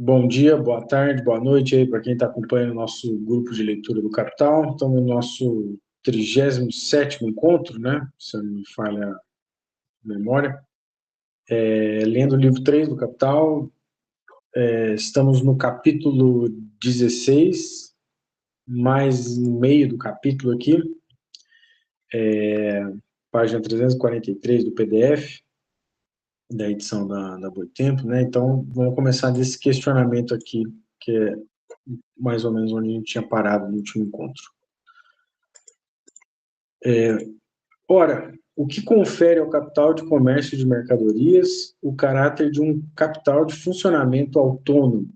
Bom dia, boa tarde, boa noite aí para quem está acompanhando o nosso grupo de leitura do Capital. Estamos no nosso 37º encontro, né? Se eu não me falha a memória. Lendo o livro 3 do Capital, estamos no capítulo 16, mais no meio do capítulo aqui, página 343 do PDF, da edição da Boitempo, né? Então, vamos começar desse questionamento aqui, que é mais ou menos onde a gente tinha parado no último encontro. Ora, o que confere ao capital de comércio de mercadorias o caráter de um capital de funcionamento autônomo,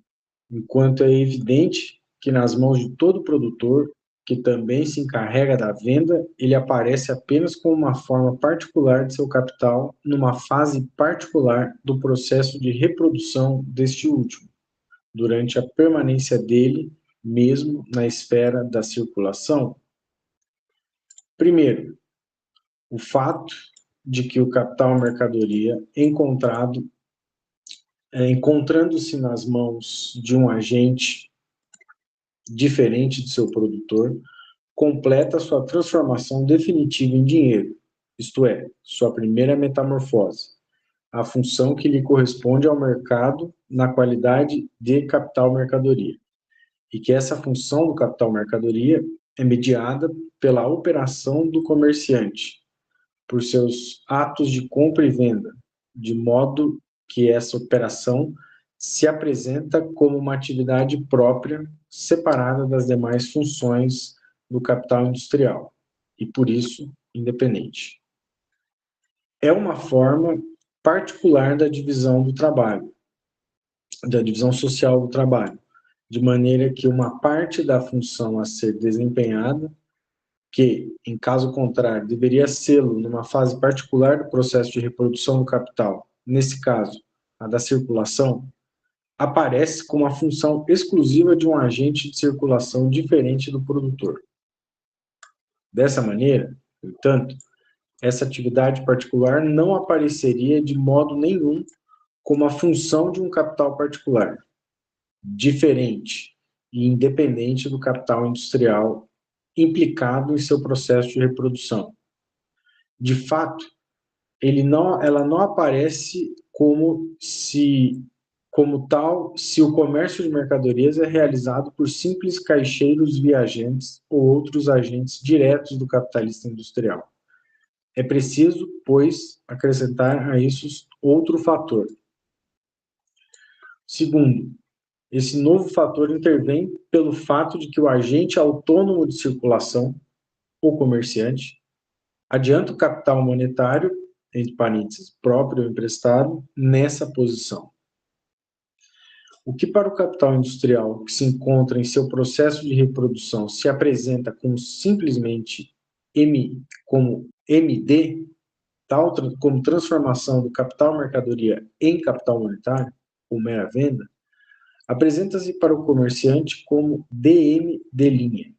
enquanto é evidente que nas mãos de todo produtor, que também se encarrega da venda, ele aparece apenas como uma forma particular de seu capital, numa fase particular do processo de reprodução deste último, durante a permanência dele, mesmo na esfera da circulação. Primeiro, o fato de que o capital mercadoria encontrando-se nas mãos de um agente diferente de seu produtor, completa sua transformação definitiva em dinheiro, isto é, sua primeira metamorfose, a função que lhe corresponde ao mercado na qualidade de capital mercadoria, e que essa função do capital mercadoria é mediada pela operação do comerciante, por seus atos de compra e venda, de modo que essa operação se apresenta como uma atividade própria, separada das demais funções do capital industrial, e por isso independente. É uma forma particular da divisão do trabalho, da divisão social do trabalho, de maneira que uma parte da função a ser desempenhada, que, em caso contrário, deveria sê-lo numa fase particular do processo de reprodução do capital, nesse caso, a da circulação, aparece como a função exclusiva de um agente de circulação diferente do produtor. Dessa maneira, portanto, essa atividade particular não apareceria de modo nenhum como a função de um capital particular, diferente e independente do capital industrial implicado em seu processo de reprodução. De fato, ela não aparece como tal, se o comércio de mercadorias é realizado por simples caixeiros viajantes ou outros agentes diretos do capitalista industrial. É preciso, pois, acrescentar a isso outro fator. Segundo, esse novo fator intervém pelo fato de que o agente autônomo de circulação, o comerciante, adianta o capital monetário, entre parênteses, próprio ou emprestado, nessa posição. O que para o capital industrial que se encontra em seu processo de reprodução se apresenta como simplesmente como MD, tal como transformação do capital mercadoria em capital monetário, ou mera venda, apresenta-se para o comerciante como DM de linha,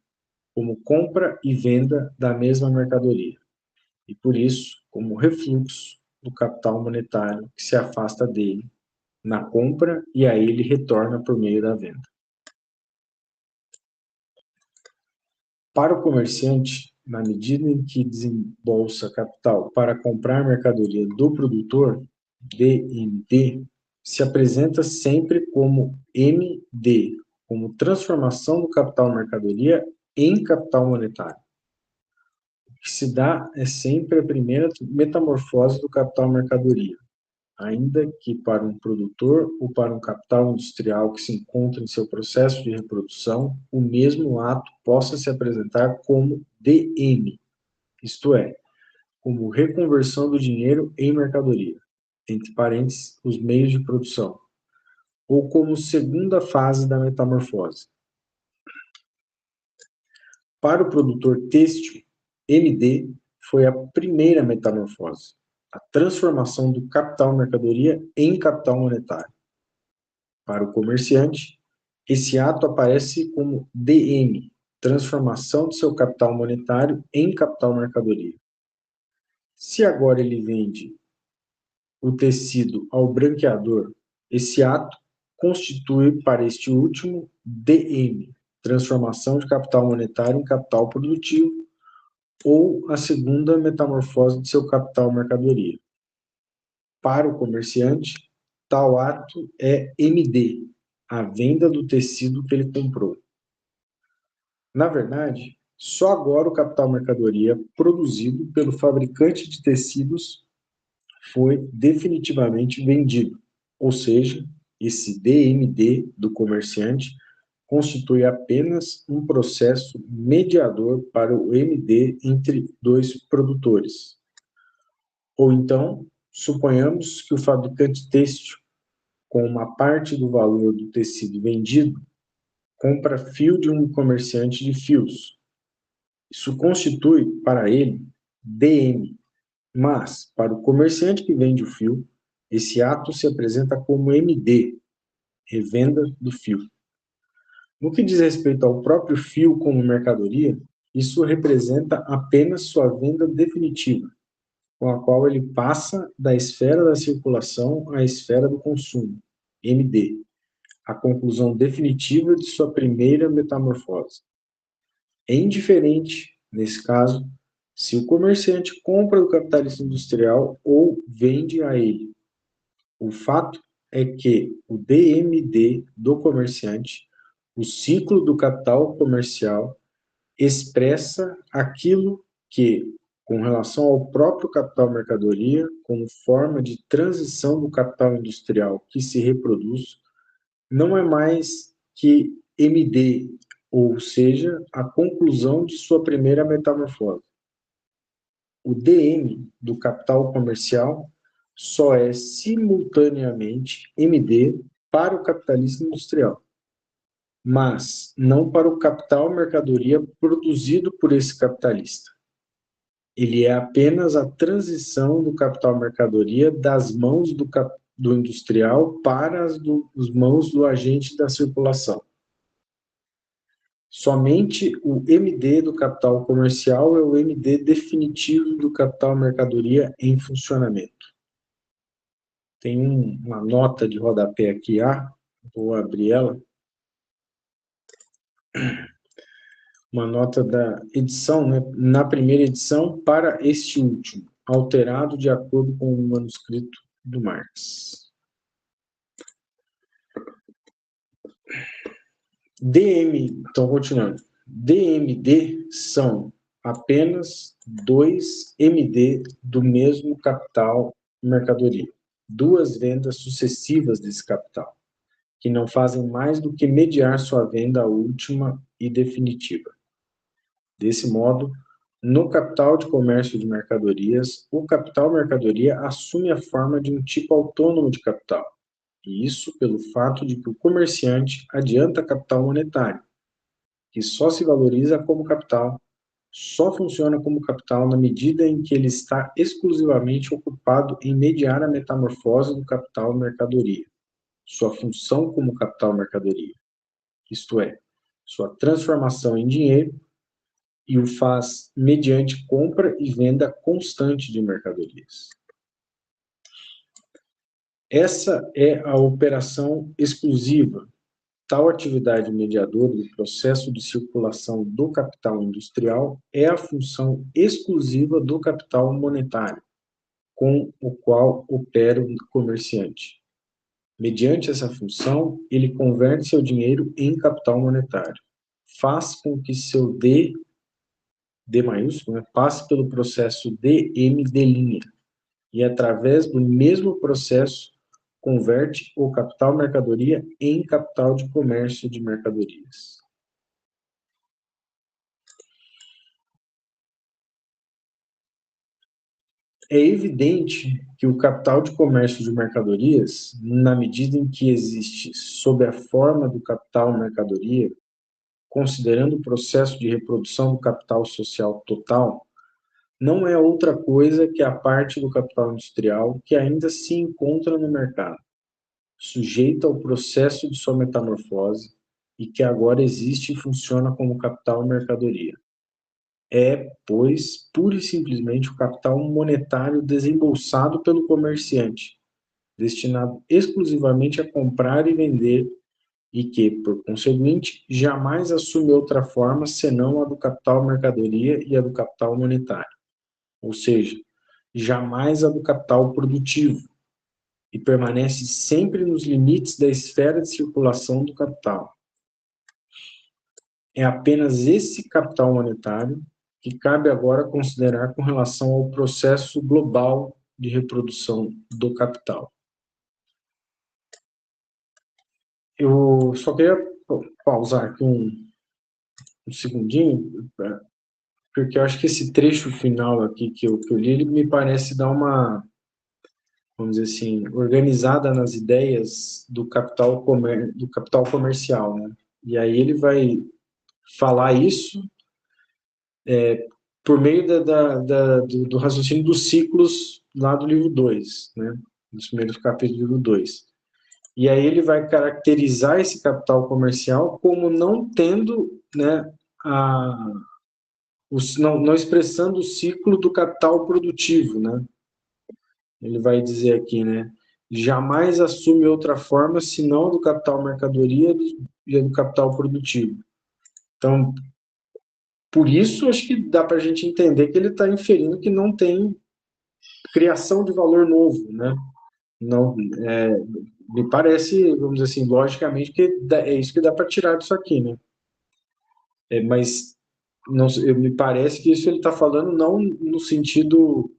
como compra e venda da mesma mercadoria, e por isso como refluxo do capital monetário que se afasta dele na compra e a ele retorna por meio da venda. Para o comerciante, na medida em que desembolsa capital para comprar mercadoria do produtor, DMD, se apresenta sempre como MD, como transformação do capital mercadoria em capital monetário. O que se dá é sempre a primeira metamorfose do capital mercadoria, ainda que para um produtor ou para um capital industrial que se encontra em seu processo de reprodução, o mesmo ato possa se apresentar como DM, isto é, como reconversão do dinheiro em mercadoria, entre parênteses, os meios de produção, ou como segunda fase da metamorfose. Para o produtor têxtil, MD foi a primeira metamorfose, a transformação do capital mercadoria em capital monetário. Para o comerciante, esse ato aparece como DM, transformação de seu capital monetário em capital mercadoria. Se agora ele vende o tecido ao branqueador, esse ato constitui para este último DM, transformação de capital monetário em capital produtivo, ou a segunda metamorfose de seu capital mercadoria. Para o comerciante, tal ato é MD, a venda do tecido que ele comprou. Na verdade, só agora o capital mercadoria produzido pelo fabricante de tecidos foi definitivamente vendido, ou seja, esse DMD do comerciante constitui apenas um processo mediador para o MD entre dois produtores. Ou então, suponhamos que o fabricante têxtil, com uma parte do valor do tecido vendido, compra fio de um comerciante de fios. Isso constitui para ele DM, mas para o comerciante que vende o fio, esse ato se apresenta como MD, revenda do fio. No que diz respeito ao próprio fio como mercadoria, isso representa apenas sua venda definitiva, com a qual ele passa da esfera da circulação à esfera do consumo, MD, a conclusão definitiva de sua primeira metamorfose. É indiferente, nesse caso, se o comerciante compra do capitalista industrial ou vende a ele. O fato é que o DMD do comerciante, o ciclo do capital comercial, expressa aquilo que, com relação ao próprio capital mercadoria, como forma de transição do capital industrial que se reproduz, não é mais que MD, ou seja, a conclusão de sua primeira metamorfose. O DM do capital comercial só é simultaneamente MD para o capitalista industrial, mas não para o capital mercadoria produzido por esse capitalista. Ele é apenas a transição do capital mercadoria das mãos do industrial para as mãos do agente da circulação. Somente o MD do capital comercial é o MD definitivo do capital mercadoria em funcionamento. Tem uma nota de rodapé aqui, vou abrir ela. Uma nota da edição, né, na primeira edição, para este último, alterado de acordo com o manuscrito do Marx. Então, continuando. DMD são apenas dois MD do mesmo capital mercadoria. Duas vendas sucessivas desse capital, que não fazem mais do que mediar sua venda última e definitiva. Desse modo, no capital de comércio de mercadorias, o capital mercadoria assume a forma de um tipo autônomo de capital, e isso pelo fato de que o comerciante adianta capital monetário, que só se valoriza como capital, só funciona como capital na medida em que ele está exclusivamente ocupado em mediar a metamorfose do capital mercadoria, sua função como capital mercadoria, isto é, sua transformação em dinheiro, e o faz mediante compra e venda constante de mercadorias. Essa é a operação exclusiva. Tal atividade mediadora do processo de circulação do capital industrial é a função exclusiva do capital monetário, com o qual opera o comerciante. Mediante essa função, ele converte seu dinheiro em capital monetário. Faz com que seu D maiúsculo, passe pelo processo DMD', e através do mesmo processo converte o capital mercadoria em capital de comércio de mercadorias. É evidente que o capital de comércio de mercadorias, na medida em que existe sob a forma do capital mercadoria, considerando o processo de reprodução do capital social total, não é outra coisa que a parte do capital industrial que ainda se encontra no mercado, sujeita ao processo de sua metamorfose e que agora existe e funciona como capital mercadoria. É, pois, pura e simplesmente o capital monetário desembolsado pelo comerciante, destinado exclusivamente a comprar e vender e que, por conseguinte, jamais assume outra forma senão a do capital mercadoria e a do capital monetário, ou seja, jamais a do capital produtivo, e permanece sempre nos limites da esfera de circulação do capital. É apenas esse capital monetário que cabe agora considerar com relação ao processo global de reprodução do capital. Eu só queria pausar aqui um segundinho, porque eu acho que esse trecho final aqui que eu li, ele me parece dar uma, vamos dizer assim, organizada nas ideias do capital comercial, né? E aí ele vai falar isso por meio do raciocínio dos ciclos lá do livro 2, né? Dos primeiros capítulos do livro 2. E aí ele vai caracterizar esse capital comercial como não tendo, né, não expressando o ciclo do capital produtivo, né? Ele vai dizer aqui, né? Jamais assume outra forma senão a do capital mercadoria e a do capital produtivo. Então, por isso, acho que dá para a gente entender que ele está inferindo que não tem criação de valor novo, né? Não, me parece, vamos dizer assim, logicamente, que é isso que dá para tirar disso aqui, né? Mas não, me parece que isso ele está falando não no sentido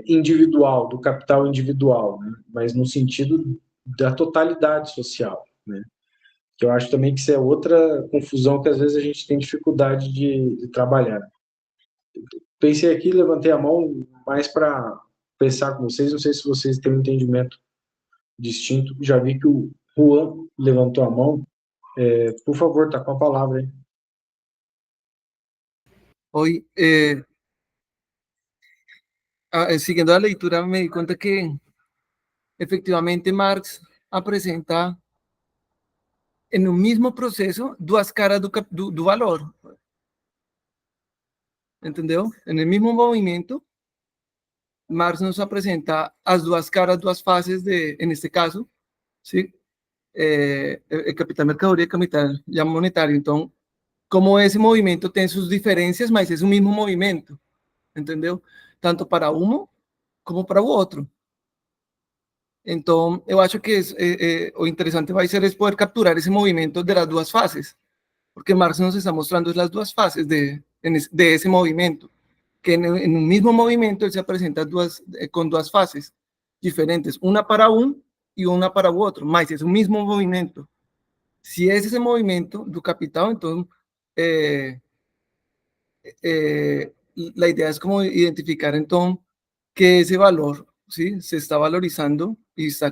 individual, do capital individual, né? Mas no sentido da totalidade social, né? Que eu acho também que isso é outra confusão que às vezes a gente tem dificuldade de trabalhar. Pensei aqui, levantei a mão mais para pensar com vocês, não sei se vocês têm um entendimento distinto. Já vi que o Juan levantou a mão. Por favor, tá com a palavra aí. Hoy, siguiendo la lectura, me di cuenta que efectivamente Marx presenta en un mismo proceso dos caras do valor, entendeu? En el mismo movimiento, Marx nos apresenta as duas caras, duas faces de, en este caso, ¿sí? El capital mercadoria y el capital ya monetario. Entonces, como esse movimento tem suas diferenças, mas é o mesmo movimento, entendeu? Tanto para um como para o outro. Então, eu acho que o interessante vai ser poder capturar esse movimento de las duas fases, porque Marx nos está mostrando as duas fases de esse movimento, que en un mismo movimiento él se presenta con duas fases diferentes, una para un y una para o outro, mas é o mesmo movimento. Se é esse movimento do capital, então la idea es como identificar entonces que ese valor, ¿sí? Se está valorizando y está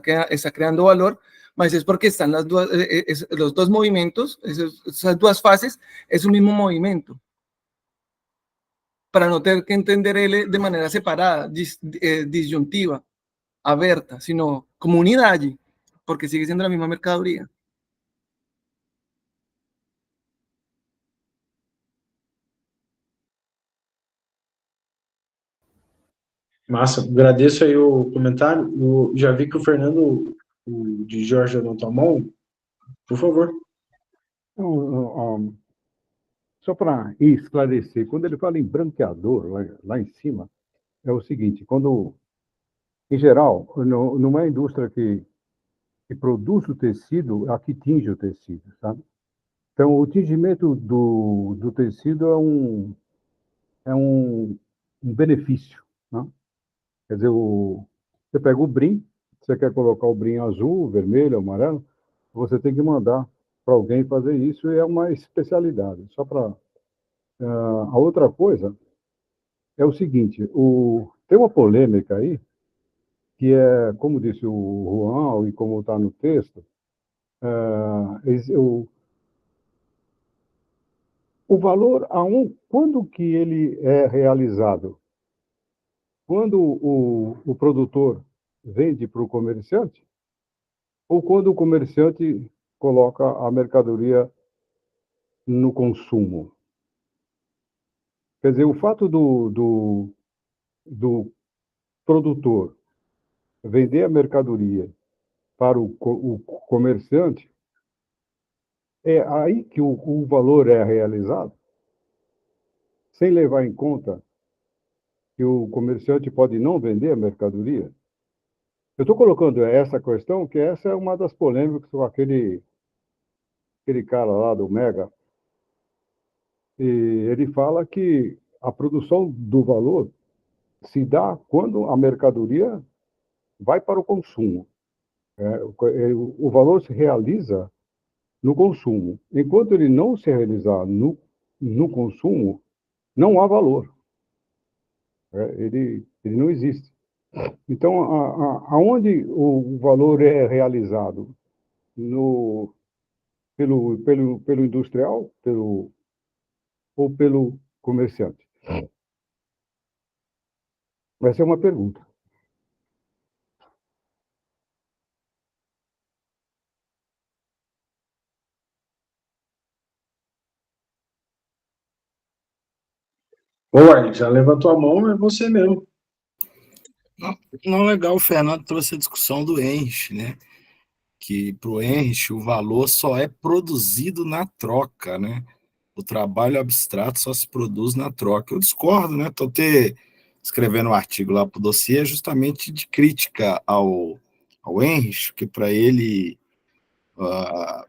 creando valor, mas es porque están los dos movimientos, esas dos fases, es un mismo movimiento. Para no tener que entender él de manera separada, disyuntiva, abierta, sino como unidad allí, porque sigue siendo la misma mercadería. Massa, agradeço aí o comentário. Eu já vi que o Fernando o de Jorge levantou a mão. Por favor. Só para esclarecer, quando ele fala em branqueador, lá em cima, é o seguinte: quando, em geral, numa indústria que produz o tecido, a que tinge o tecido, sabe? Então, o tingimento do tecido é um benefício, né? Quer dizer, você pega o brim, você quer colocar o brim azul, vermelho, amarelo, você tem que mandar para alguém fazer isso, e é uma especialidade. Só para a outra coisa é o seguinte: tem uma polêmica aí, que é, como disse o Juan, e como está no texto, o valor quando que ele é realizado? Quando o produtor vende para o comerciante, ou quando o comerciante coloca a mercadoria no consumo? Quer dizer, o fato do produtor vender a mercadoria para o comerciante, é aí que o valor é realizado, sem levar em conta que o comerciante pode não vender a mercadoria. Eu estou colocando essa questão, que essa é uma das polêmicas com aquele cara lá do Mega, e ele fala que a produção do valor se dá quando a mercadoria vai para o consumo. O valor se realiza no consumo. Enquanto ele não se realizar no consumo, não há valor. Ele não existe. Então, aonde o valor é realizado? Pelo industrial ou pelo comerciante? Essa é uma pergunta. Ô, Arlen, já levantou a mão, é você mesmo. Não, legal, o Fernando trouxe a discussão do Henrich, né? Que para o Henrich o valor só é produzido na troca, né? O trabalho abstrato só se produz na troca. Eu discordo, né? Estou escrevendo um artigo lá para o dossiê justamente de crítica ao Henrich, que para ele,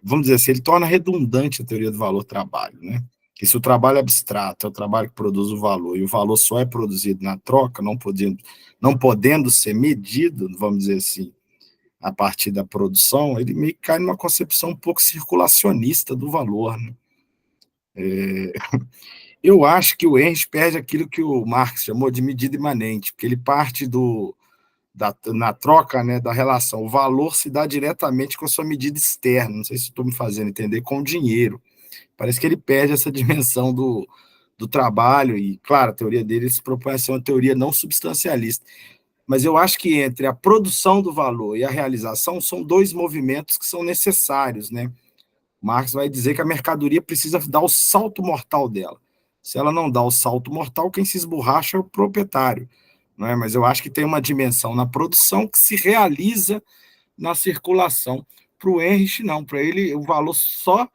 vamos dizer assim, ele torna redundante a teoria do valor-trabalho, né? Que se o trabalho abstrato é o trabalho que produz o valor, e o valor só é produzido na troca, não podendo ser medido, vamos dizer assim, a partir da produção, ele meio que cai numa concepção um pouco circulacionista do valor, né? Eu acho que o Henrich perde aquilo que o Marx chamou de medida imanente, porque ele parte na troca, né, da relação. O valor se dá diretamente com a sua medida externa, não sei se estou me fazendo entender, com o dinheiro. Parece que ele perde essa dimensão do trabalho, e, claro, a teoria dele se propõe a ser uma teoria não substancialista. Mas eu acho que entre a produção do valor e a realização são dois movimentos que são necessários, né? Marx vai dizer que a mercadoria precisa dar o salto mortal dela. Se ela não dá o salto mortal, quem se esborracha é o proprietário. Não é? Mas eu acho que tem uma dimensão na produção que se realiza na circulação. Para o Henrich, não. Para ele, o valor só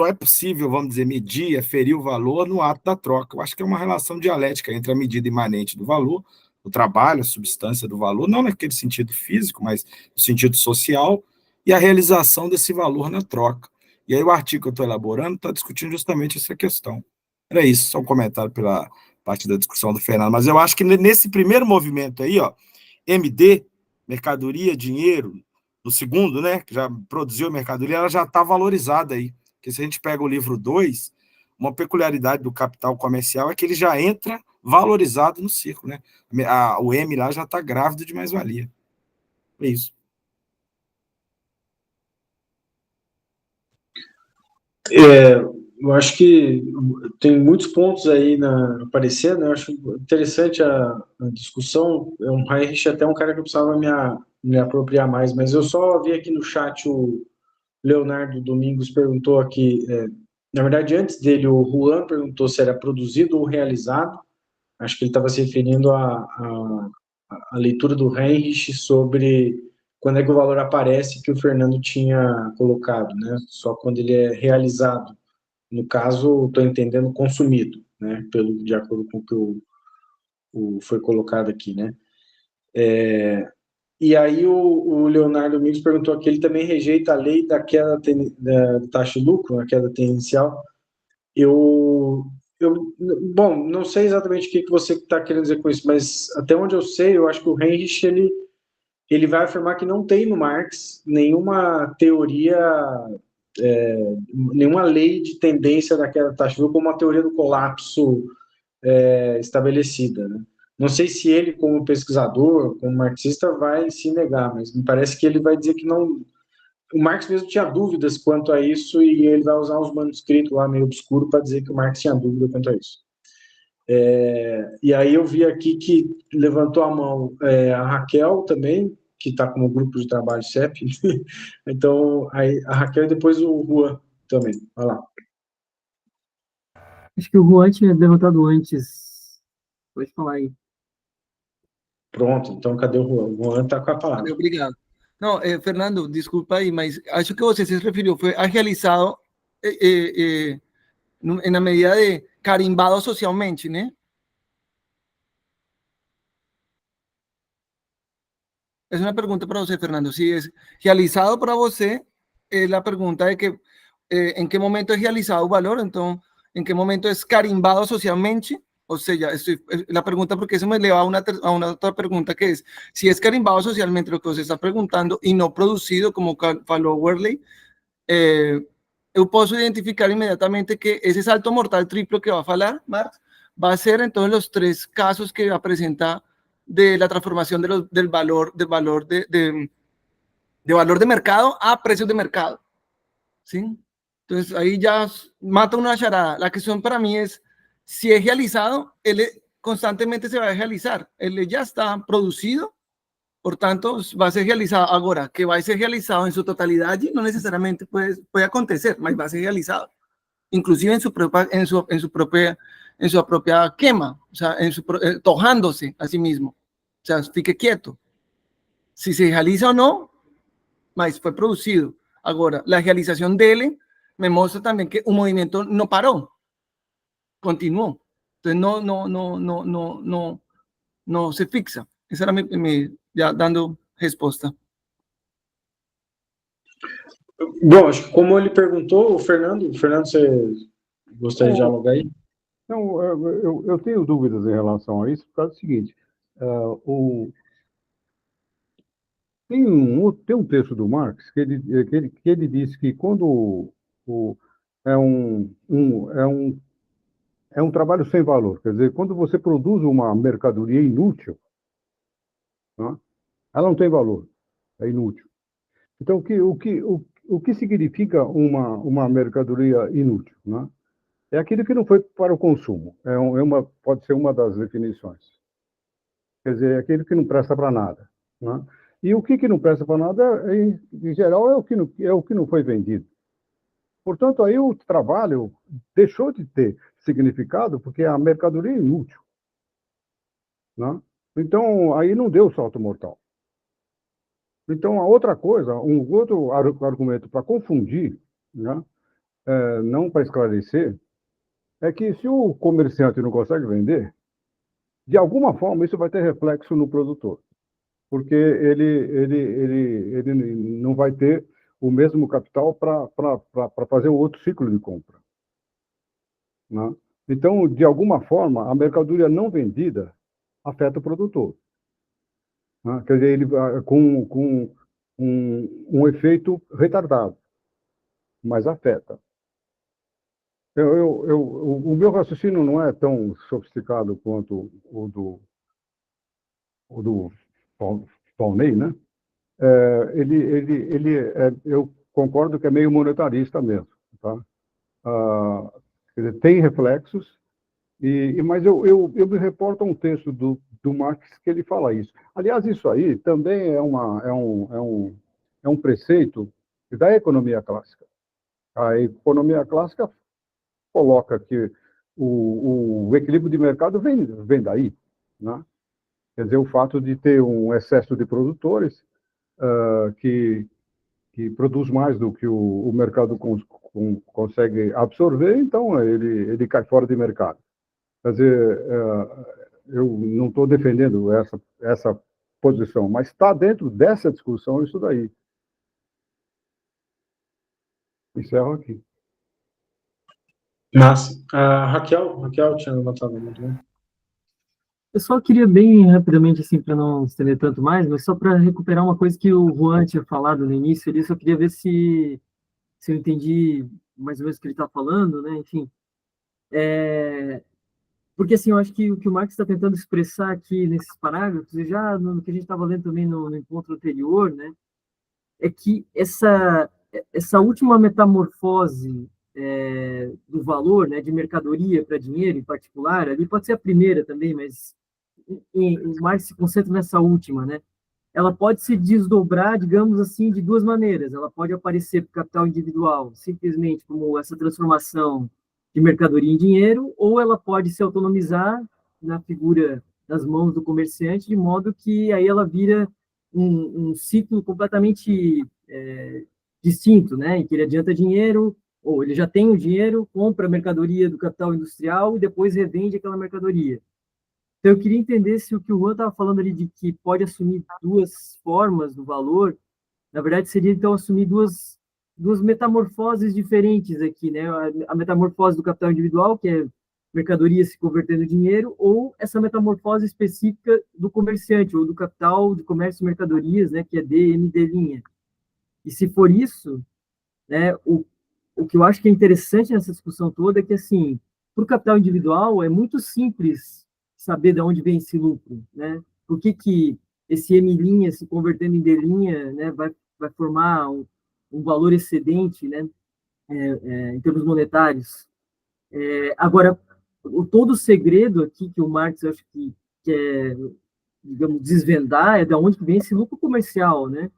é possível, vamos dizer, medir, aferir o valor no ato da troca. Eu acho que é uma relação dialética entre a medida imanente do valor, o trabalho, a substância do valor, não naquele sentido físico, mas no sentido social, e a realização desse valor na troca. E aí o artigo que eu estou elaborando está discutindo justamente essa questão. Era isso, só um comentário pela parte da discussão do Fernando. Mas eu acho que nesse primeiro movimento aí, ó, MD, mercadoria, dinheiro, no segundo, né, que já produziu a mercadoria, ela já está valorizada aí. Porque se a gente pega o livro 2, uma peculiaridade do capital comercial é que ele já entra valorizado no ciclo, né? O M lá já está grávido de mais-valia. É isso. Eu acho que tem muitos pontos aí aparecendo, né? Eu acho interessante a discussão. É um Heinrich até um cara que eu precisava me apropriar mais, mas eu só vi aqui no chat o Leonardo Domingos perguntou aqui, na verdade, antes dele, o Juan perguntou se era produzido ou realizado. Acho que ele estava se referindo à leitura do Heinrich sobre quando é que o valor aparece que o Fernando tinha colocado, né? Só quando ele é realizado. No caso, estou entendendo consumido, né? De acordo com o que foi colocado aqui, né? E aí o Leonardo Domingos perguntou aqui, ele também rejeita a lei da queda da taxa de lucro, a queda tendencial. Bom, não sei exatamente o que você está querendo dizer com isso, mas até onde eu sei, eu acho que o Heinrich, ele vai afirmar que não tem no Marx nenhuma teoria, nenhuma lei de tendência da queda da taxa de lucro como uma teoria do colapso estabelecida, né? Não sei se ele, como pesquisador, como marxista, vai se negar, mas me parece que ele vai dizer que não. O Marx mesmo tinha dúvidas quanto a isso e ele vai usar uns manuscritos lá meio obscuro para dizer que o Marx tinha dúvida quanto a isso. E aí eu vi aqui que levantou a mão a Raquel também, que está como grupo de trabalho CEP. Então, aí, a Raquel e depois o Juan também. Vai lá. Acho que o Juan tinha levantado antes. Pode falar aí. Pronto, então cadê o Juan? O Juan está com a palavra. Vale, obrigado. Não, Fernando, desculpa aí, mas acho que você se referiu, foi agilizado na medida de carimbado socialmente, né? Es una pregunta para usted, Fernando. Si es realizado para usted, es la pregunta de que en qué momento es realizado el valor, entonces, en qué momento es carimbado socialmente. O sea, ya estoy, la pregunta, porque eso me lleva a una otra pregunta que es, si es carimbado socialmente lo que usted está preguntando y no producido, como falou Worley, yo puedo identificar inmediatamente que ese salto mortal triplo que va a falar, Marx, va a ser entonces los 3 casos que va a presentar de la transformación del valor de valor de mercado a precios de mercado, ¿sí? Entonces ahí ya mata una charada. La cuestión para mí es, si es realizado, él constantemente se va a realizar, él ya está producido, por tanto va a ser realizado. Ahora, que va a ser realizado en su totalidad allí, no necesariamente puede acontecer, mas va a ser realizado, inclusive en su propia quema, o sea, tojándose a sí mismo. O sea, fique quieto. Si se realiza o no, mas fue producido. Ahora, la realización de él me muestra también que un movimiento no paró, continuó. Entonces no se fixa. Esa era ya dando respuesta. Bom, acho que como ele perguntou, o Fernando, você gostaria de dialogar aí? Não, eu tenho dúvidas em relação a isso, por causa do seguinte, tem um texto do Marx que ele diz que quando é um trabalho sem valor, quer dizer, quando você produz uma mercadoria inútil, né, ela não tem valor, é inútil. Então, o que significa uma mercadoria inútil, né? É aquilo que não foi para o consumo. Pode ser uma das definições. Quer dizer, é aquilo que não presta para nada, né? E o que não presta para nada, em geral, é o que não foi vendido. Portanto, aí o trabalho deixou de ter significado porque a mercadoria é inútil, né? Então, aí não deu salto mortal. Então, a outra coisa, um outro argumento para confundir, né, não para esclarecer, é que se o comerciante não consegue vender, de alguma forma isso vai ter reflexo no produtor, porque ele não vai ter o mesmo capital para fazer o outro ciclo de compra, né? Então, de alguma forma, a mercadoria não vendida afeta o produtor, né? Quer dizer, ele com um efeito retardado, mas afeta. O meu raciocínio não é tão sofisticado quanto o do Pawnee, né? Eu concordo que é meio monetarista mesmo, tá? Quer dizer, tem reflexos, mas eu me reporto a um texto do Marx que ele fala isso. Aliás, isso aí também é um preceito da economia clássica. A economia clássica coloca que o equilíbrio de mercado vem daí, né? Quer dizer, o fato de ter um excesso de produtores que produz mais do que o mercado consegue absorver, então ele cai fora de mercado. Quer dizer, eu não estou defendendo essa posição, mas está dentro dessa discussão isso daí. Encerro aqui. Massa. A Raquel tinha levantado a mão também. Eu só queria bem rapidamente, assim, para não estender tanto mais, mas só para recuperar uma coisa que o Juan tinha falado no início, ele só queria ver se eu entendi mais ou menos o que ele está falando, né? Enfim, porque assim, eu acho que o que o Marx está tentando expressar aqui nesses parágrafos, e já no que a gente estava lendo também no encontro anterior, né? É que essa última metamorfose do valor, né, de mercadoria para dinheiro em particular, ali pode ser a primeira também, mas o Marx se concentra nessa última, né? Ela pode se desdobrar, digamos assim, de duas maneiras. Ela pode aparecer para o capital individual, simplesmente como essa transformação de mercadoria em dinheiro, ou ela pode se autonomizar na nas mãos do comerciante, de modo que aí ela vira um ciclo completamente distinto, né? Em que ele adianta dinheiro, ou ele já tem o dinheiro, compra a mercadoria do capital industrial e depois revende aquela mercadoria. Então, eu queria entender se o que o Juan estava falando ali de que pode assumir duas formas do valor, na verdade, seria, então, assumir duas metamorfoses diferentes aqui, né? A metamorfose do capital individual, que é mercadoria se convertendo em dinheiro, ou essa metamorfose específica do comerciante, ou do capital de comércio e mercadorias, né? Que é DMD'. E se for isso, né? O que eu acho que é interessante nessa discussão toda é que, assim, para o capital individual é muito simples saber de onde vem esse lucro, né? Por que esse M' se convertendo em D', né, vai formar um valor excedente, né, em termos monetários. Agora, todo o segredo aqui que o Marx, acho que quer, digamos, desvendar é de onde vem esse lucro comercial, né?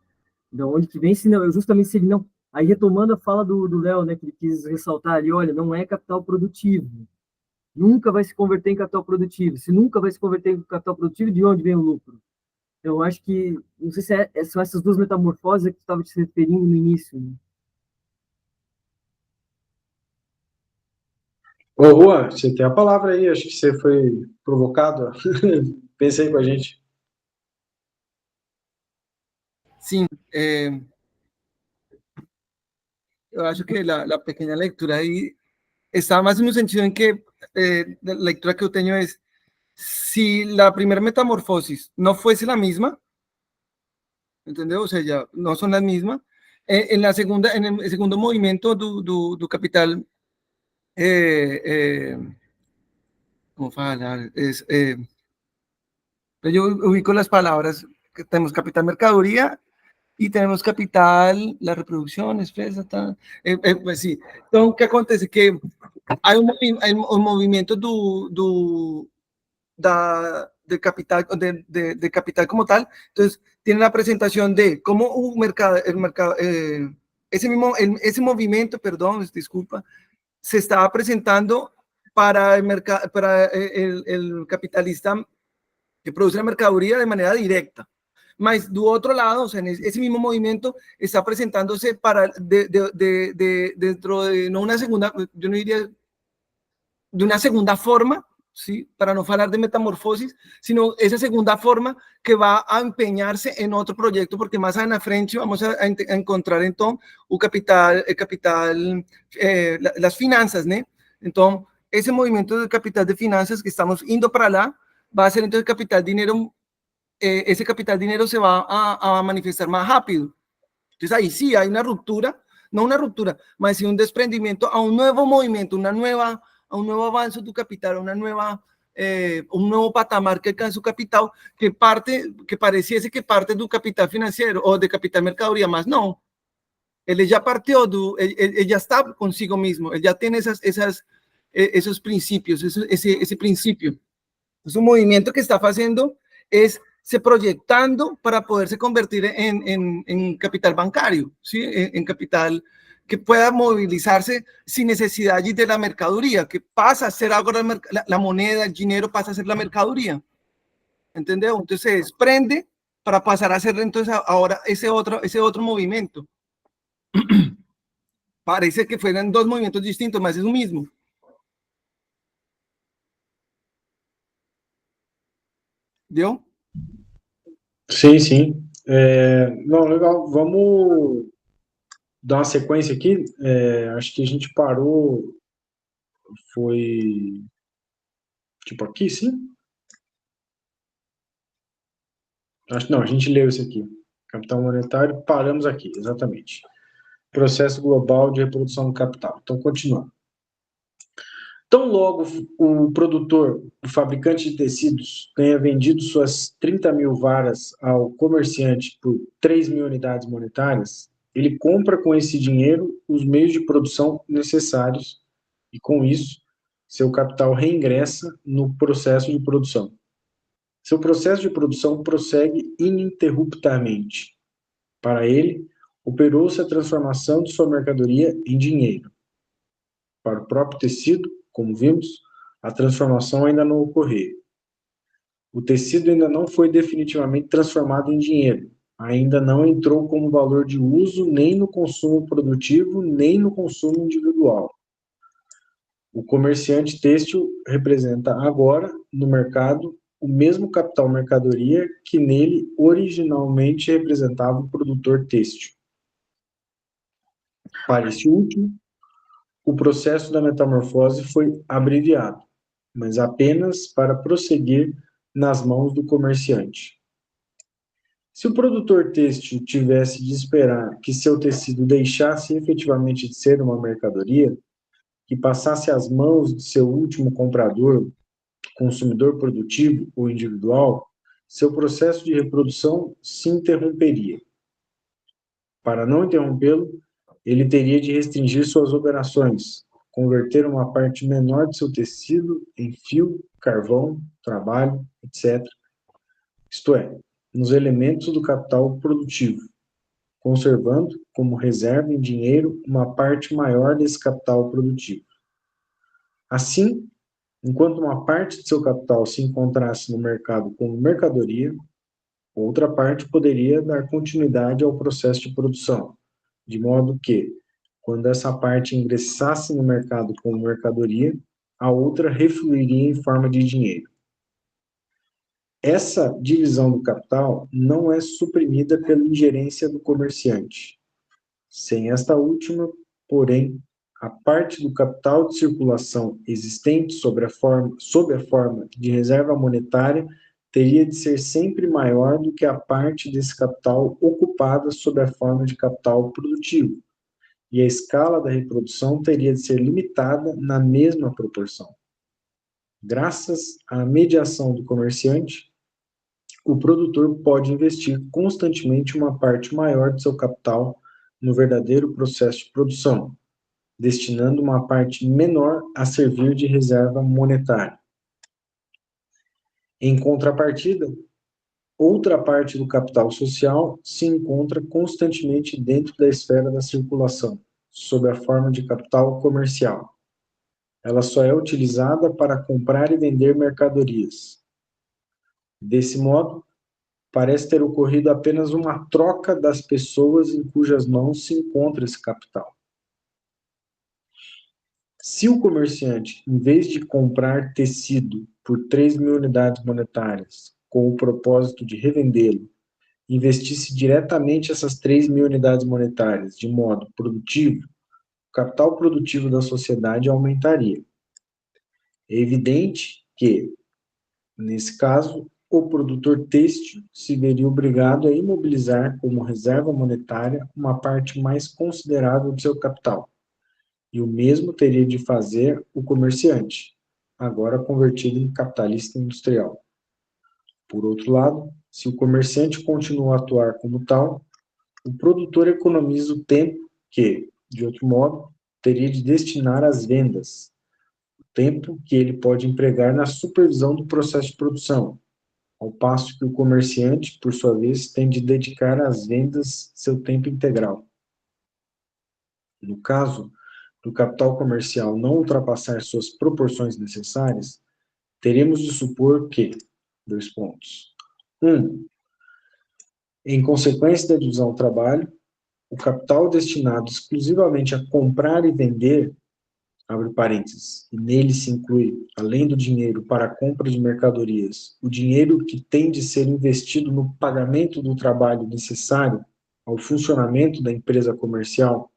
De onde que vem, se não, justamente se ele não... Aí, retomando a fala do Léo, né, que ele quis ressaltar ali, olha, não é capital produtivo. Nunca vai se converter em capital produtivo. Se nunca vai se converter em capital produtivo, de onde vem o lucro? Eu acho que, não sei se são essas duas metamorfoses que tu estava te referindo no início. Né? Ô, Juan, você tem a palavra aí, acho que você foi provocado. Pensa aí com a gente. Sim, yo acho que la pequeña lectura ahí está más en un sentido en que la lectura que yo tengo es, si la primera metamorfosis no fuese la misma, ¿entendeu? O sea, ya no son las mismas, en la segunda, en el segundo movimiento do capital, ¿cómo falar? Yo ubico las palabras, que tenemos capital mercadería y tenemos capital, la reproducción, expresa, pues sí. Entonces, ¿qué acontece? Que hay un movimiento de capital, de capital como tal. Entonces, tiene la presentación de cómo un mercado, ese movimiento, perdón, disculpa, se estaba presentando para el capitalista que produce la mercadería de manera directa. Mas do otro lado, o sea, ese mismo movimiento está presentándose para dentro de no una segunda, yo no diría de una segunda forma, ¿sí? Para no hablar de metamorfosis, sino esa segunda forma que va a empeñarse en otro proyecto, porque más adelante frente vamos a encontrar entonces las finanzas, ¿no? Entonces, ese movimiento de capital de finanzas que estamos indo para allá, va a ser entonces capital dinero, ese capital dinero se va a manifestar más rápido. Entonces ahí sí hay una ruptura, no una ruptura, más sí un desprendimiento a un nuevo movimiento, a un nuevo avance de tu capital, un nuevo patamar que alcanza su capital, que pareciese que parte do capital financiero o de capital mercadoría, más no. Él ya partió, él ya está consigo mismo, él ya tiene esos principios, ese principio. Es un movimiento que está haciendo, se proyectando para poderse convertir en capital bancario, ¿sí? En capital que pueda movilizarse sin necesidad de la mercadería, que pasa a ser ahora la moneda, el dinero pasa a ser la mercadería. ¿Entendeu? Entonces se desprende para pasar a ser entonces ahora ese otro movimiento. Parece que fueran dos movimientos distintos, mas es lo mismo. ¿Deu? Sim, sim. Não, legal. Vamos dar uma sequência aqui. Acho que a gente parou, foi tipo aqui, sim? Não, a gente leu isso aqui. Capital monetário, paramos aqui, exatamente. Processo global de reprodução do capital. Então, continuando. Tão logo o produtor, o fabricante de tecidos, tenha vendido suas 30 mil varas ao comerciante por 3 mil unidades monetárias, ele compra com esse dinheiro os meios de produção necessários e, com isso, seu capital reingressa no processo de produção. Seu processo de produção prossegue ininterruptamente. Para ele, operou-se a transformação de sua mercadoria em dinheiro. Para o próprio tecido, como vimos, a transformação ainda não ocorreu. O tecido ainda não foi definitivamente transformado em dinheiro, ainda não entrou como valor de uso nem no consumo produtivo, nem no consumo individual. O comerciante têxtil representa agora, no mercado, o mesmo capital mercadoria que nele originalmente representava o produtor têxtil. Para esse último, o processo da metamorfose foi abreviado, mas apenas para prosseguir nas mãos do comerciante. Se o produtor têxtil tivesse de esperar que seu tecido deixasse efetivamente de ser uma mercadoria, que passasse às mãos de seu último comprador, consumidor produtivo ou individual, seu processo de reprodução se interromperia. Para não interrompê-lo, ele teria de restringir suas operações, converter uma parte menor de seu tecido em fio, carvão, trabalho, etc. Isto é, nos elementos do capital produtivo, conservando como reserva em dinheiro uma parte maior desse capital produtivo. Assim, enquanto uma parte de seu capital se encontrasse no mercado como mercadoria, outra parte poderia dar continuidade ao processo de produção, de modo que, quando essa parte ingressasse no mercado como mercadoria, a outra refluiria em forma de dinheiro. Essa divisão do capital não é suprimida pela ingerência do comerciante. Sem esta última, porém, a parte do capital de circulação existente sob a forma de reserva monetária teria de ser sempre maior do que a parte desse capital ocupada sob a forma de capital produtivo, e a escala da reprodução teria de ser limitada na mesma proporção. Graças à mediação do comerciante, o produtor pode investir constantemente uma parte maior de seu capital no verdadeiro processo de produção, destinando uma parte menor a servir de reserva monetária. Em contrapartida, outra parte do capital social se encontra constantemente dentro da esfera da circulação, sob a forma de capital comercial. Ela só é utilizada para comprar e vender mercadorias. Desse modo, parece ter ocorrido apenas uma troca das pessoas em cujas mãos se encontra esse capital. Se o comerciante, em vez de comprar tecido por 3.000 unidades monetárias, com o propósito de revendê-lo, investisse diretamente essas 3.000 unidades monetárias de modo produtivo, o capital produtivo da sociedade aumentaria. É evidente que, nesse caso, o produtor têxtil se veria obrigado a imobilizar como reserva monetária uma parte mais considerável de seu capital. E o mesmo teria de fazer o comerciante, agora convertido em capitalista industrial. Por outro lado, se o comerciante continua a atuar como tal, o produtor economiza o tempo que, de outro modo, teria de destinar às vendas, o tempo que ele pode empregar na supervisão do processo de produção, ao passo que o comerciante, por sua vez, tem de dedicar às vendas seu tempo integral. No caso do capital comercial não ultrapassar suas proporções necessárias, teremos de supor que, 2 pontos. 1. Em consequência da divisão do trabalho, o capital destinado exclusivamente a comprar e vender, abre parênteses, e nele se inclui, além do dinheiro para a compra de mercadorias, o dinheiro que tem de ser investido no pagamento do trabalho necessário ao funcionamento da empresa comercial,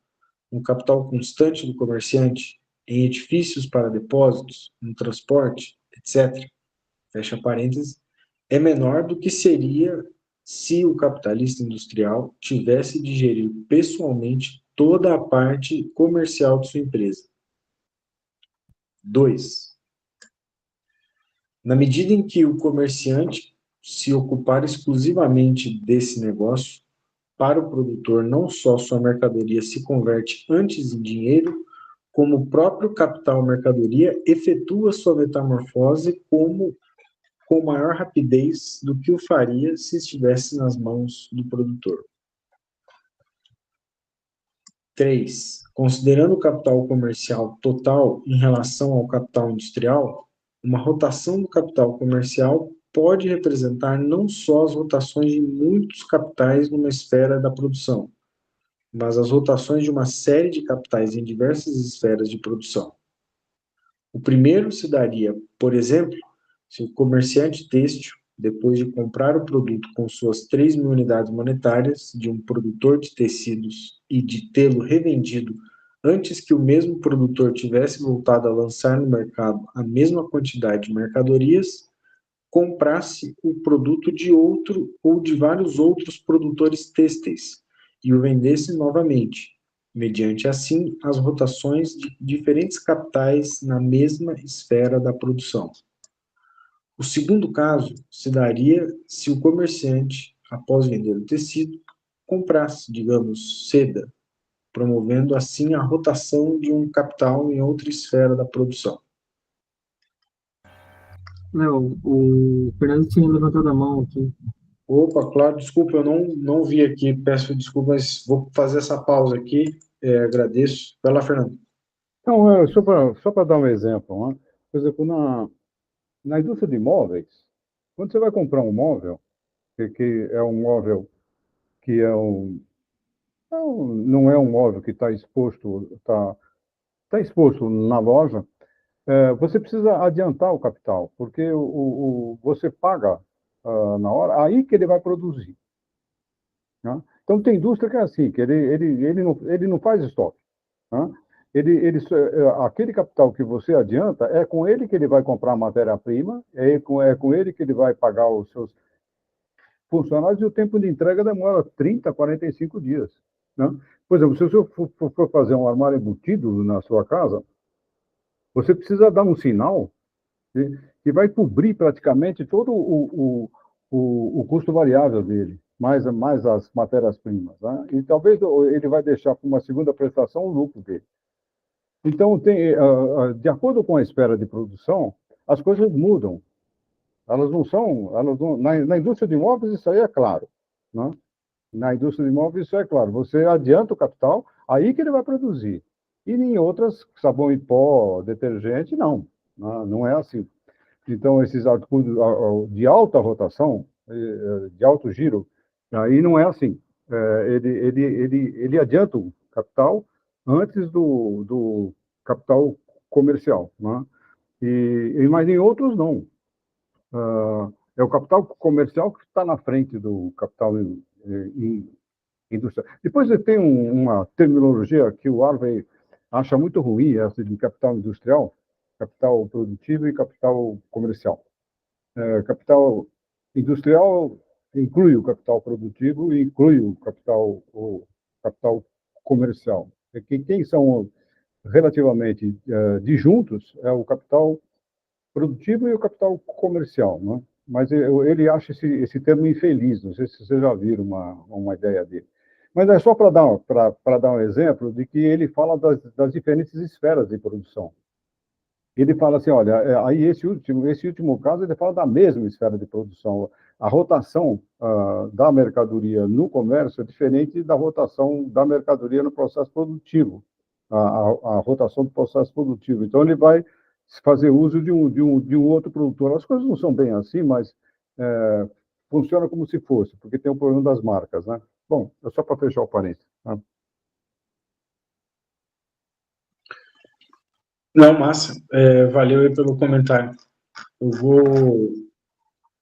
um capital constante do comerciante, em edifícios para depósitos, no transporte, etc., fecha parênteses, é menor do que seria se o capitalista industrial tivesse de gerir pessoalmente toda a parte comercial de sua empresa. 2. Na medida em que o comerciante se ocupar exclusivamente desse negócio, para o produtor não só sua mercadoria se converte antes em dinheiro, como o próprio capital mercadoria efetua sua metamorfose com maior rapidez do que o faria se estivesse nas mãos do produtor. 3. Considerando o capital comercial total em relação ao capital industrial, uma rotação do capital comercial pode representar não só as rotações de muitos capitais numa esfera da produção, mas as rotações de uma série de capitais em diversas esferas de produção. O primeiro se daria, por exemplo, se o comerciante têxtil, depois de comprar o produto com suas 3.000 unidades monetárias de um produtor de tecidos e de tê-lo revendido antes que o mesmo produtor tivesse voltado a lançar no mercado a mesma quantidade de mercadorias, comprasse o produto de outro ou de vários outros produtores têxteis e o vendesse novamente, mediante assim as rotações de diferentes capitais na mesma esfera da produção. O segundo caso se daria se o comerciante, após vender o tecido, comprasse, digamos, seda, promovendo assim a rotação de um capital em outra esfera da produção. Léo, o Fernando tinha levantado a mão aqui. Opa, claro, desculpa, eu não vi aqui, peço desculpa, mas vou fazer essa pausa aqui, agradeço. Vai lá, Fernando. Então, só para dar um exemplo, né? Por exemplo, na indústria de imóveis, quando você vai comprar um móvel, que é um móvel que não é um móvel que está exposto na loja, você precisa adiantar o capital, porque você paga na hora, aí que ele vai produzir. Né? Então, tem indústria que é assim, que ele não faz estoque. Né? Aquele capital que você adianta, é com ele que ele vai comprar matéria-prima, é com ele que ele vai pagar os seus funcionários, e o tempo de entrega demora 30, 45 dias. Né? Por exemplo, se você for fazer um armário embutido na sua casa, você precisa dar um sinal que vai cobrir praticamente todo o custo variável dele, mais as matérias-primas. Né? E talvez ele vai deixar para uma segunda prestação o lucro dele. Então, de acordo com a esfera de produção, as coisas mudam. Na indústria de imóveis, isso aí é claro. Né? Na indústria de imóveis, isso é claro. Você adianta o capital, aí que ele vai produzir. E em outras, sabão em pó, detergente, não. Não é assim. Então, esses artigos de alta rotação, de alto giro, aí não é assim. Ele adianta o capital antes do capital comercial. Né? Mas em outros, não. É o capital comercial que está na frente do capital industrial. Depois tem uma terminologia que o Harvey acha muito ruim, essa de capital industrial, capital produtivo e capital comercial. Capital industrial inclui o capital produtivo e inclui o capital comercial. Quem são relativamente disjuntos é o capital produtivo e o capital comercial, né? Mas ele acha esse termo infeliz, não sei se vocês já viram uma ideia dele. Mas é só para dar um exemplo de que ele fala das diferentes esferas de produção. Ele fala assim, olha, aí esse último caso, ele fala da mesma esfera de produção. A rotação da mercadoria no comércio é diferente da rotação da mercadoria no processo produtivo, a rotação do processo produtivo. Então, ele vai fazer uso de um outro produtor. As coisas não são bem assim, mas funciona como se fosse, porque tem o problema das marcas, né? Bom, é só para fechar o parênteses. Tá? Não, massa. Valeu aí pelo comentário. Eu vou...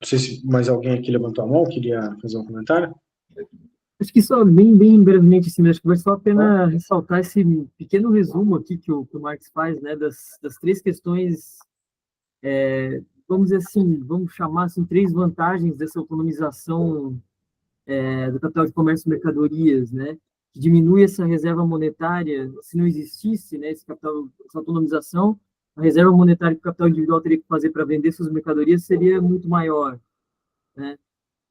Não sei se mais alguém aqui levantou a mão, queria fazer um comentário. Acho que só bem brevemente, assim, acho que vai só a pena ressaltar esse pequeno resumo aqui que o Marx faz, né, das três questões, vamos dizer assim, vamos chamar assim, três vantagens dessa autonomização do capital de comércio e mercadorias, né, que diminui essa reserva monetária. Se não existisse, né, essa autonomização, a reserva monetária que o capital individual teria que fazer para vender suas mercadorias seria muito maior, né.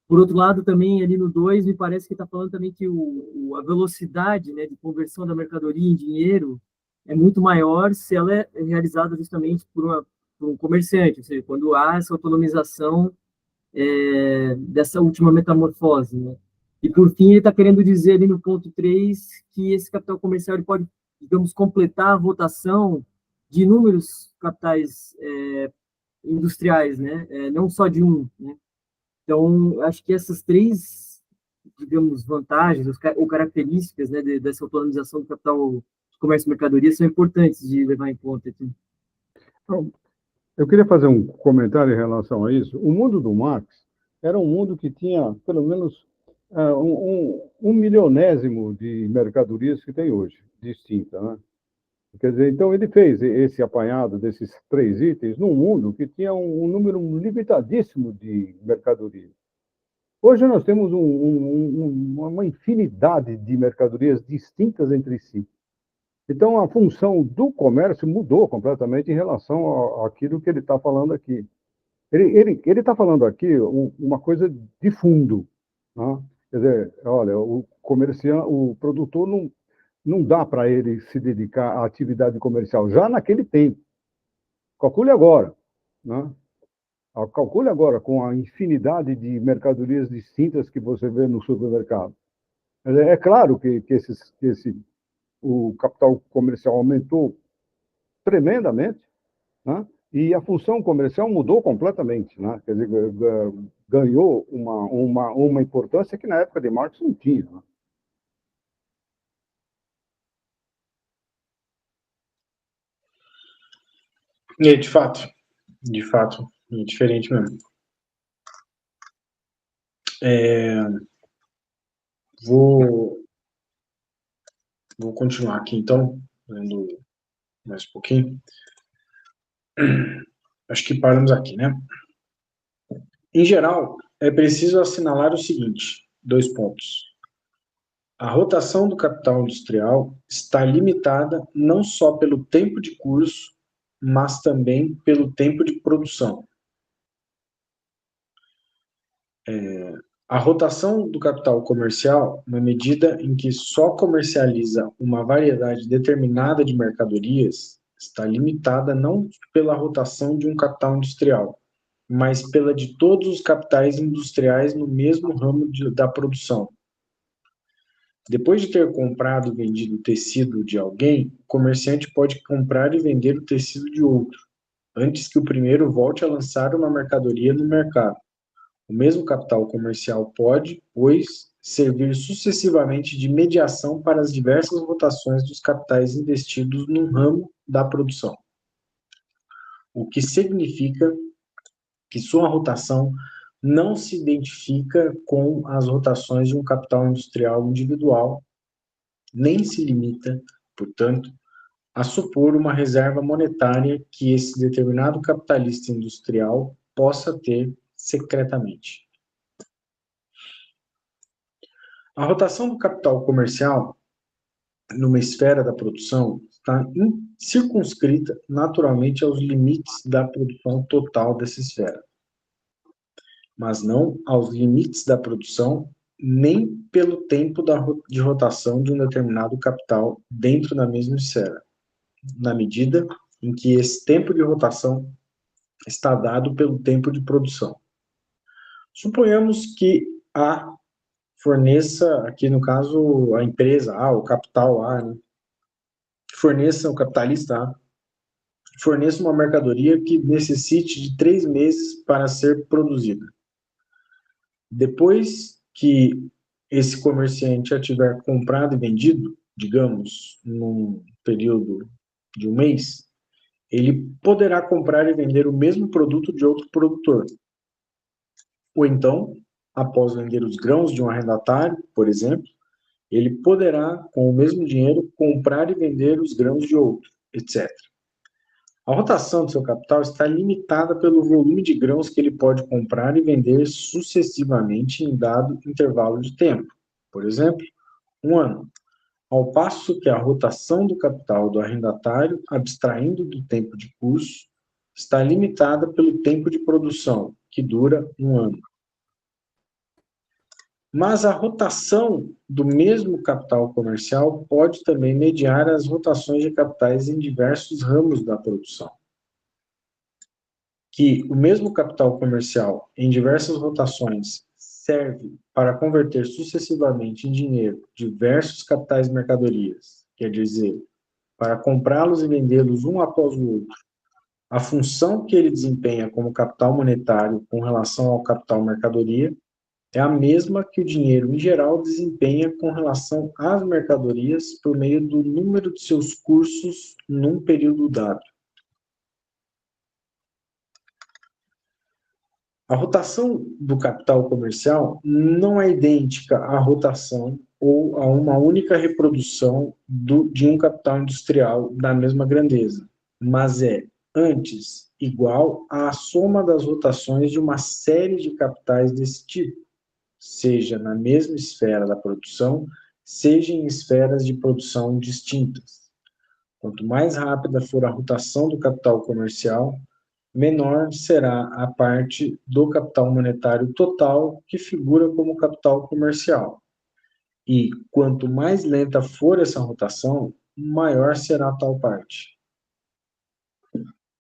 Por outro lado, também ali no 2, me parece que está falando também que a velocidade, né, de conversão da mercadoria em dinheiro é muito maior se ela é realizada justamente por um comerciante, ou seja, quando há essa autonomização dessa última metamorfose. Né? E, por fim, ele está querendo dizer ali no ponto 3 que esse capital comercial ele pode, digamos, completar a rotação de inúmeros capitais industriais, né? Não só de um, né? Então, acho que essas três, digamos, vantagens ou características, né, dessa autonomização do capital de comércio e mercadoria são importantes de levar em conta aqui. Então, eu queria fazer um comentário em relação a isso. O mundo do Marx era um mundo que tinha, pelo menos, um milionésimo de mercadorias que tem hoje, distinta, né? Quer dizer, então ele fez esse apanhado desses três itens num mundo que tinha um número limitadíssimo de mercadorias. Hoje nós temos uma infinidade de mercadorias distintas entre si. Então a função do comércio mudou completamente em relação àquilo que ele está falando aqui. Ele está falando aqui uma coisa de fundo, né? Quer dizer, olha, o comerciante, o produtor não dá para ele se dedicar à atividade comercial já naquele tempo. Calcule agora, né? Calcule agora com a infinidade de mercadorias distintas que você vê no supermercado. É claro que o capital comercial aumentou tremendamente, né? E a função comercial mudou completamente, né? Quer dizer, ganhou uma importância que na época de Marx não tinha, né? E, de fato, é diferente mesmo. Vou continuar aqui, então, lendo mais um pouquinho. Acho que paramos aqui, né? Em geral, é preciso assinalar o seguinte, 2 pontos. A rotação do capital industrial está limitada não só pelo tempo de curso, mas também pelo tempo de produção. A rotação do capital comercial, na medida em que só comercializa uma variedade determinada de mercadorias, está limitada não pela rotação de um capital industrial, mas pela de todos os capitais industriais no mesmo ramo da produção. Depois de ter comprado e vendido o tecido de alguém, o comerciante pode comprar e vender o tecido de outro, antes que o primeiro volte a lançar uma mercadoria no mercado. O mesmo capital comercial pode, pois, servir sucessivamente de mediação para as diversas rotações dos capitais investidos no ramo da produção, o que significa que sua rotação não se identifica com as rotações de um capital industrial individual, nem se limita, portanto, a supor uma reserva monetária que esse determinado capitalista industrial possa ter secretamente. A rotação do capital comercial numa esfera da produção está circunscrita naturalmente aos limites da produção total dessa esfera, mas não aos limites da produção nem pelo tempo de rotação de um determinado capital dentro da mesma esfera, na medida em que esse tempo de rotação está dado pelo tempo de produção. Suponhamos que A forneça, aqui no caso, a empresa A, o capital A, né, forneça, o capitalista A, forneça uma mercadoria que necessite de 3 meses para ser produzida. Depois que esse comerciante já tiver comprado e vendido, digamos, num período de 1 mês, ele poderá comprar e vender o mesmo produto de outro produtor. Ou então, após vender os grãos de um arrendatário, por exemplo, ele poderá, com o mesmo dinheiro, comprar e vender os grãos de outro, etc. A rotação do seu capital está limitada pelo volume de grãos que ele pode comprar e vender sucessivamente em dado intervalo de tempo, por exemplo, 1 ano, ao passo que a rotação do capital do arrendatário, abstraindo do tempo de curso, está limitada pelo tempo de produção, que dura 1 ano. Mas a rotação do mesmo capital comercial pode também mediar as rotações de capitais em diversos ramos da produção. Que o mesmo capital comercial, em diversas rotações, serve para converter sucessivamente em dinheiro diversos capitais de mercadorias, quer dizer, para comprá-los e vendê-los um após o outro, a função que ele desempenha como capital monetário com relação ao capital mercadoria é a mesma que o dinheiro, em geral, desempenha com relação às mercadorias por meio do número de seus cursos num período dado. A rotação do capital comercial não é idêntica à rotação ou a uma única reprodução de um capital industrial da mesma grandeza, mas é, antes, igual à soma das rotações de uma série de capitais desse tipo, seja na mesma esfera da produção, seja em esferas de produção distintas. Quanto mais rápida for a rotação do capital comercial, menor será a parte do capital monetário total que figura como capital comercial. E quanto mais lenta for essa rotação, maior será tal parte.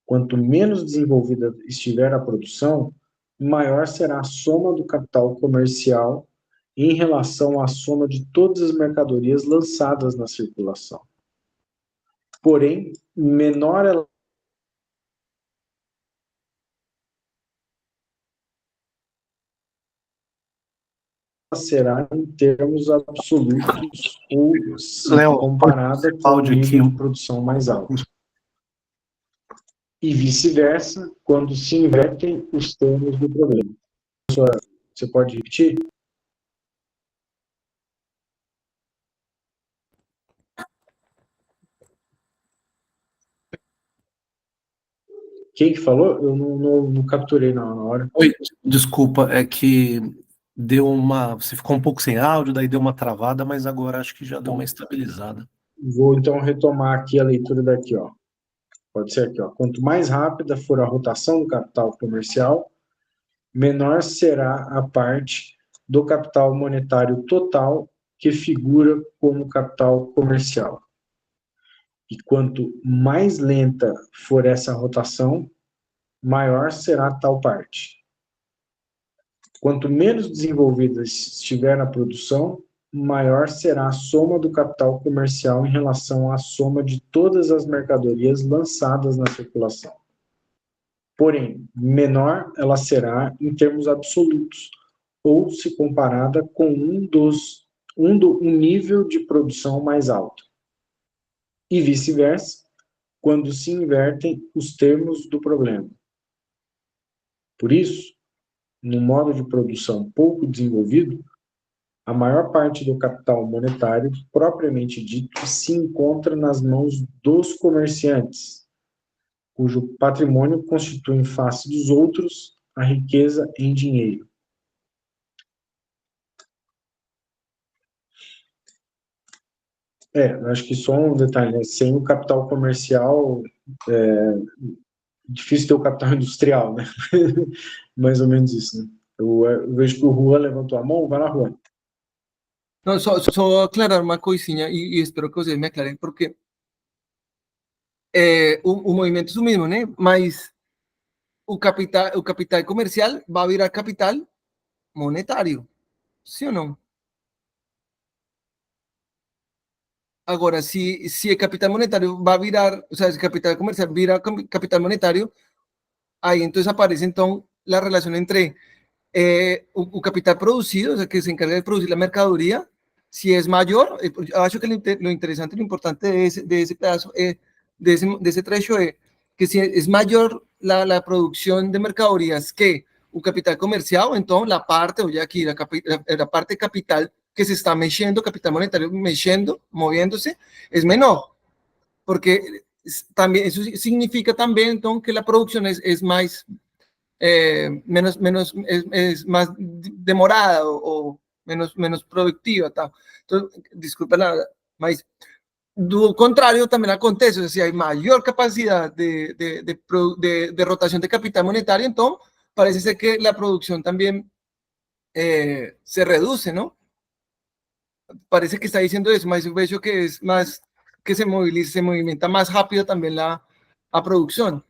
Quanto menos desenvolvida estiver a produção, maior será a soma do capital comercial em relação à soma de todas as mercadorias lançadas na circulação. Porém, menor ela será em termos absolutos ou se Léo, comparada com o áudio aqui. nível de produção mais alto. E vice-versa, quando se invertem os termos do problema. Você pode repetir? Quem que falou? Eu não capturei na hora. Oi, desculpa, é que deu uma. Você ficou um pouco sem áudio, daí deu uma travada, mas agora acho que já deu uma estabilizada. Vou então retomar aqui a leitura daqui, ó. Pode ser aqui, ó. Quanto mais rápida for a rotação do capital comercial, menor será a parte do capital monetário total que figura como capital comercial. E quanto mais lenta for essa rotação, maior será tal parte. Quanto menos desenvolvida estiver a produção, maior será a soma do capital comercial em relação à soma de todas as mercadorias lançadas na circulação. Porém, menor ela será em termos absolutos, ou se comparada com um nível de produção mais alto. E vice-versa, quando se invertem os termos do problema. Por isso, no modo de produção pouco desenvolvido, a maior parte do capital monetário, propriamente dito, se encontra nas mãos dos comerciantes, cujo patrimônio constitui em face dos outros a riqueza em dinheiro. Acho que só um detalhe, né? Sem o capital comercial, difícil ter o capital industrial, né? Mais ou menos isso, né? Eu vejo que o Juan levantou a mão, vai lá, Juan. No, só aclarar uma coisinha e espero que vocês me aclarem, porque o movimento é o mesmo, né? Mas o capital comercial vai virar capital monetário, sim ou não? Agora, se o capital monetário vai virar, o sea, se capital comercial vira capital monetário, aí entonces aparece então la relación entre o capital producido, o sea, que se encarga de producir la mercadería, si es mayor, acho que lo interesante, lo importante de ese pedazo, de ese trecho es que si es mayor la producción de mercaderías que o capital comercial, entonces la parte, oye aquí, la parte capital que se está mexendo, capital monetario mexendo, moviéndose, es menor, porque también eso significa también entonces que la producción es más es más demorada o menos productiva, tal. Entonces, disculpa mas do contrário também acontece, ou seja, hay mayor capacidad de rotación de capital monetario, então parece ser que la producción también se reduce, ¿no? Parece que está diciendo eso, mas yo veo que es más que se movimenta más rápido también la producción.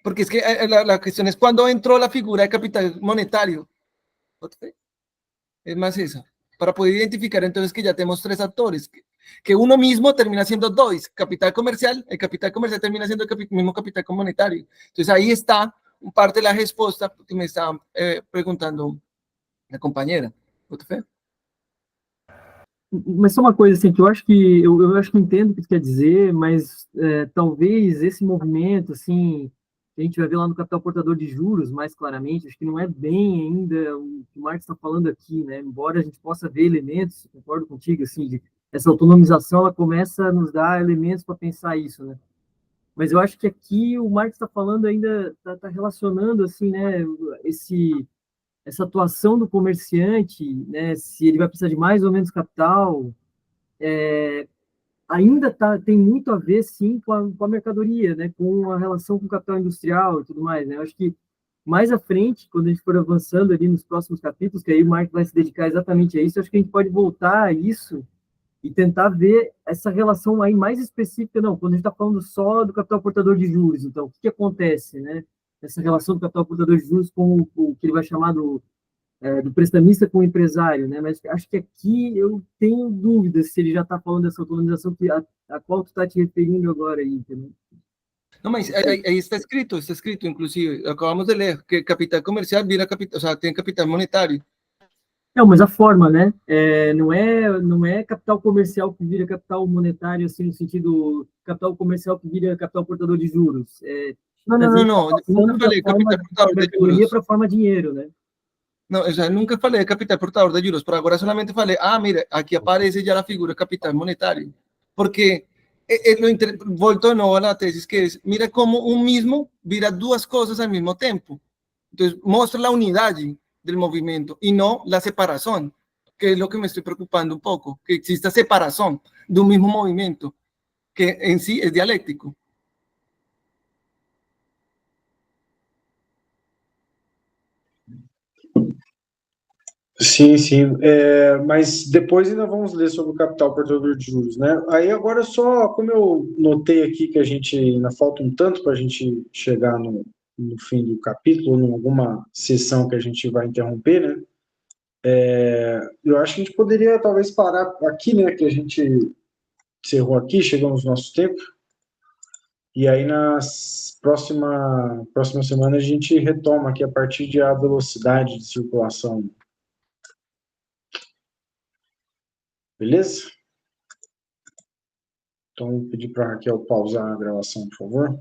Porque es que la cuestión es cuándo entró la figura de capital monetario. Es más esa. Para poder identificar entonces que ya tenemos tres actores. que uno mismo termina siendo dos, capital comercial, el capital comercial termina siendo el mismo capital monetario. Entonces ahí está parte de la respuesta que me estaba perguntando a companheira. Boto fé? Mas só uma coisa assim, que eu acho que eu acho que entendo o que você quer dizer, mas talvez esse movimento, assim, que a gente vai ver lá no capital portador de juros, mais claramente, acho que não é bem ainda o que o Marx está falando aqui, né? Embora a gente possa ver elementos, concordo contigo, assim, de essa autonomização, ela começa a nos dar elementos para pensar isso, né? Mas eu acho que aqui o Marx está falando ainda, está relacionando, assim, né, essa atuação do comerciante, né, se ele vai precisar de mais ou menos capital, ainda tem muito a ver, sim, com a mercadoria, né, com a relação com o capital industrial e tudo mais, né? Eu acho que mais à frente, quando a gente for avançando ali nos próximos capítulos, que aí o Marx vai se dedicar exatamente a isso, acho que a gente pode voltar a isso e tentar ver essa relação aí mais específica, não, quando a gente está falando só do capital portador de juros, então, o que acontece, né? Essa relação do capital portador de juros com o que ele vai chamar do prestamista com o empresário, né? Mas acho que aqui eu tenho dúvidas se ele já está falando dessa autonomização a qual tu está te referindo agora aí, entendeu? Não, mas aí está escrito, inclusive, acabamos de ler, que capital comercial vira capital, o sea, tem capital monetário. Não, mas a forma, né? Não é capital comercial que vira capital monetário, assim, no sentido capital comercial que vira capital portador de juros. Não, nunca falei capital portador de juros. Para a forma dinheiro, né? Não, o sea, nunca falei de capital portador de juros, por agora solamente falei, mira, aqui aparece já a figura capital monetário, porque volto de novo a la tesis que es, mira como un mismo vira duas cosas al mismo tiempo. Entonces, muestra la unidad del movimiento y no la separación, que es lo que me estoy preocupando un poco, que exista separación de un mismo movimiento, que en sí es dialéctico. Sim, sim. Mas depois ainda vamos ler sobre o capital portador de juros, né? Aí agora só, como eu notei aqui que a gente ainda falta um tanto para a gente chegar no fim do capítulo, em alguma sessão que a gente vai interromper, né? Eu acho que a gente poderia talvez parar aqui, né? Que a gente encerrou aqui, chegamos no nosso tempo. E aí na próxima semana a gente retoma aqui a partir de a velocidade de circulação. Beleza? Então, vou pedir para a Raquel pausar a gravação, por favor.